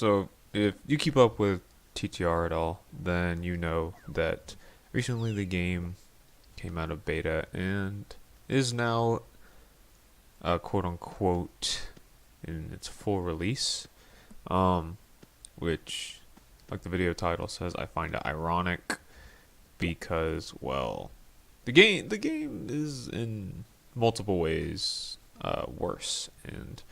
So if you keep up with TTR at all, then you know that recently the game came out of beta and is now quote unquote in its full release. Which, like the video title says, I find it ironic because, well, the game is in multiple ways worse, and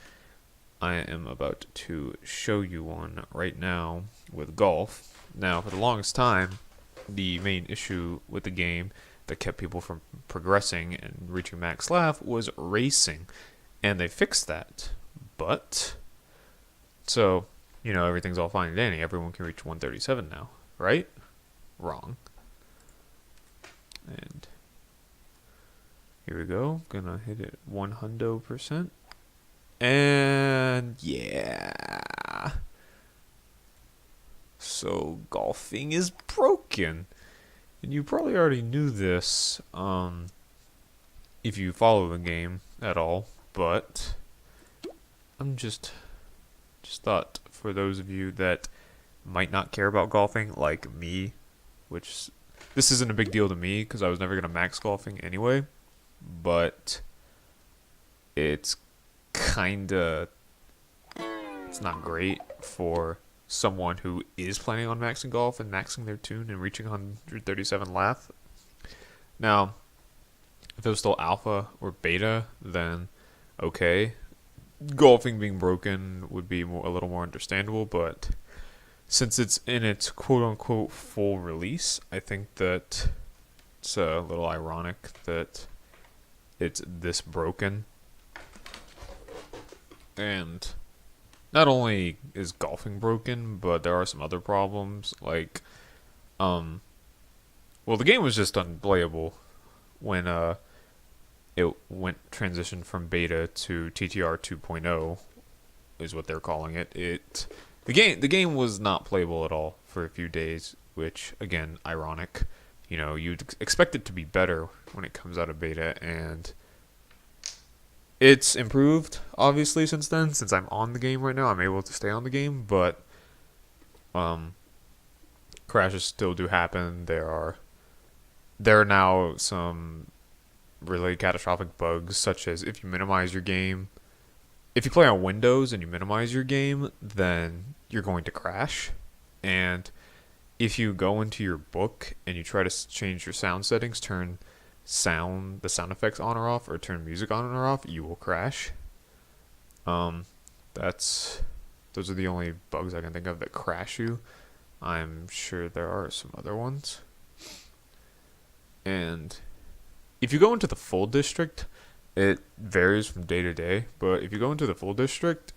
I am about to show you one right now with golf. Now, for the longest time, the main issue with the game that kept people from progressing and reaching max lav was racing, and they fixed that. But, so, everything's all fine and dandy. Everyone can reach 137 now, right? Wrong. And here we go. Gonna hit it 100%. And yeah. So golfing is broken. And you probably already knew this if you follow the game at all, but I'm just thought for those of you that might not care about golfing like me, which this isn't a big deal to me because I was never going to max golfing anyway, but it's not great for someone who is planning on maxing golf and maxing their tune and reaching 137 lav. Now, if it was still alpha or beta, then okay. Golfing being broken would be a little more understandable, but since it's in its quote-unquote full release, I think that it's a little ironic that it's this broken. And not only is golfing broken, but there are some other problems, like, well, the game was just unplayable when it transitioned from beta to TTR 2.0 is what they're calling it. The game was not playable at all for a few days, which again, ironic. You'd expect it to be better when it comes out of beta, and it's improved obviously since then. Since I'm on the game right now, I'm able to stay on the game, but crashes still do happen. There are now some really catastrophic bugs, such as if you minimize your game. If you play on Windows and you minimize your game, then you're going to crash. And if you go into your book and you try to change your sound settings, turn the sound effects on or off, or turn music on or off, you will crash. Those are the only bugs I can think of that crash you. I'm sure there are some other ones. And if you go into the full district, it varies from day to day, but if you go into the full district,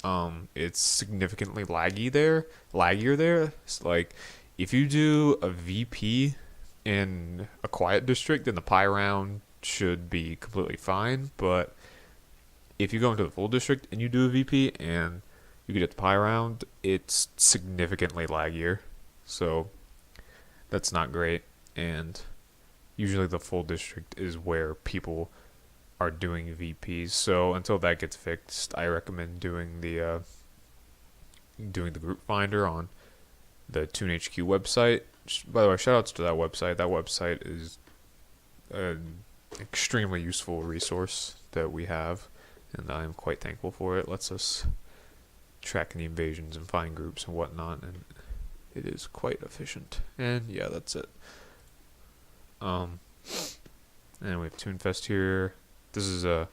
it's significantly laggier there. It's like, if you do a VP in a quiet district, then the pie round should be completely fine, but if you go into the full district and you do a VP and you get the pie round, it's significantly laggier, so that's not great. And usually the full district is where people are doing VPs. So until that gets fixed, I recommend doing the group finder on the TuneHQ website. By the way, shout outs to that website. That website is an extremely useful resource that we have, and I am quite thankful for it. It lets us track any invasions and find groups and whatnot, and it is quite efficient. And yeah, that's it. And we have TuneFest here. This is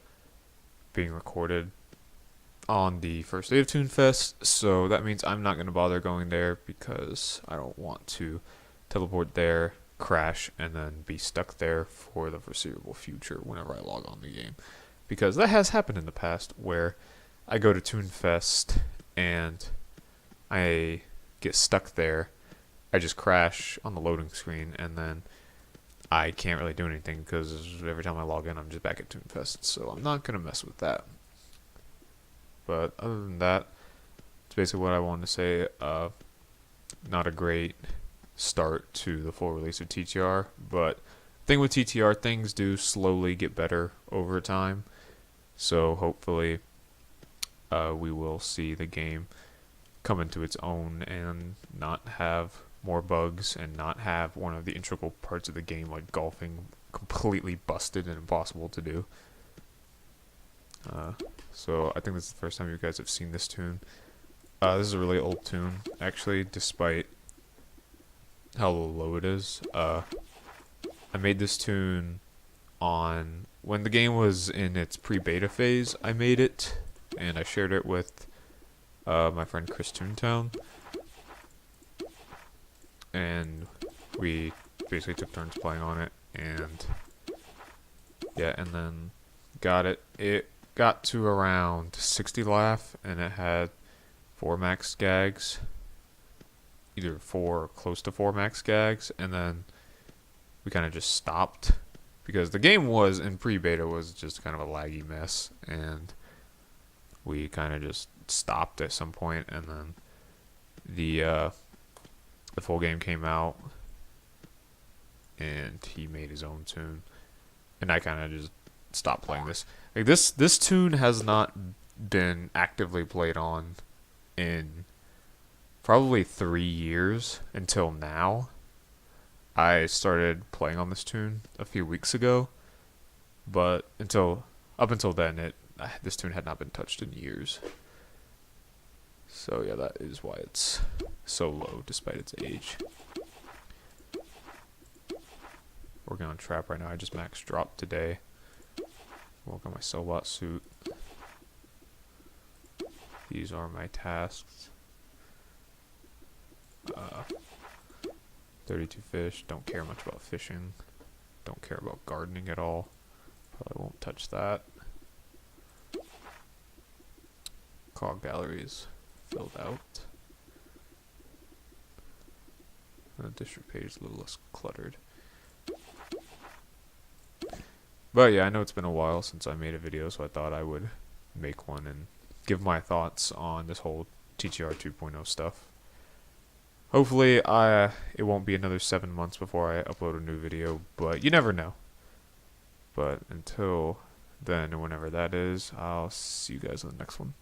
being recorded on the first day of TuneFest, so that means I'm not going to bother going there because I don't want to teleport there, crash, and then be stuck there for the foreseeable future whenever I log on the game. Because that has happened in the past where I go to TuneFest and I get stuck there. I just crash on the loading screen, and then I can't really do anything because every time I log in, I'm just back at TuneFest. So I'm not going to mess with that. But other than that, it's basically what I wanted to say. Not a great start to the full release of TTR, but the thing with TTR, things do slowly get better over time. So hopefully we will see the game come into its own and not have more bugs and not have one of the integral parts of the game like golfing completely busted and impossible to do. So I think this is the first time you guys have seen this tune. This is a really old tune, actually, despite how low it is. I made this tune on when the game was in its pre-beta phase. I made it, and I shared it with my friend Chris Toontown, and we basically took turns playing on it, and yeah, and then got it. It got to around 60 laugh, and it had 4 max gags, either 4 or close to 4 max gags, and then we kind of just stopped because the game was in pre-beta was just kind of a laggy mess, and we kind of just stopped at some point, and then the full game came out, and he made his own tune, and I kind of just stopped playing this. Like this tune has not been actively played on in probably 3 years until now. I started playing on this tune a few weeks ago, but up until then, this tune had not been touched in years. So yeah, that is why it's so low despite its age. Working on trap right now. I just max dropped today. Work on my Sobot suit. These are my tasks. 32 fish. Don't care much about fishing. Don't care about gardening at all. Probably won't touch that. Cog galleries filled out. The district page is a little less cluttered. But yeah, I know it's been a while since I made a video, so I thought I would make one and give my thoughts on this whole TTR 2.0 stuff. Hopefully, it won't be another 7 months before I upload a new video, but you never know. But until then, and whenever that is, I'll see you guys in the next one.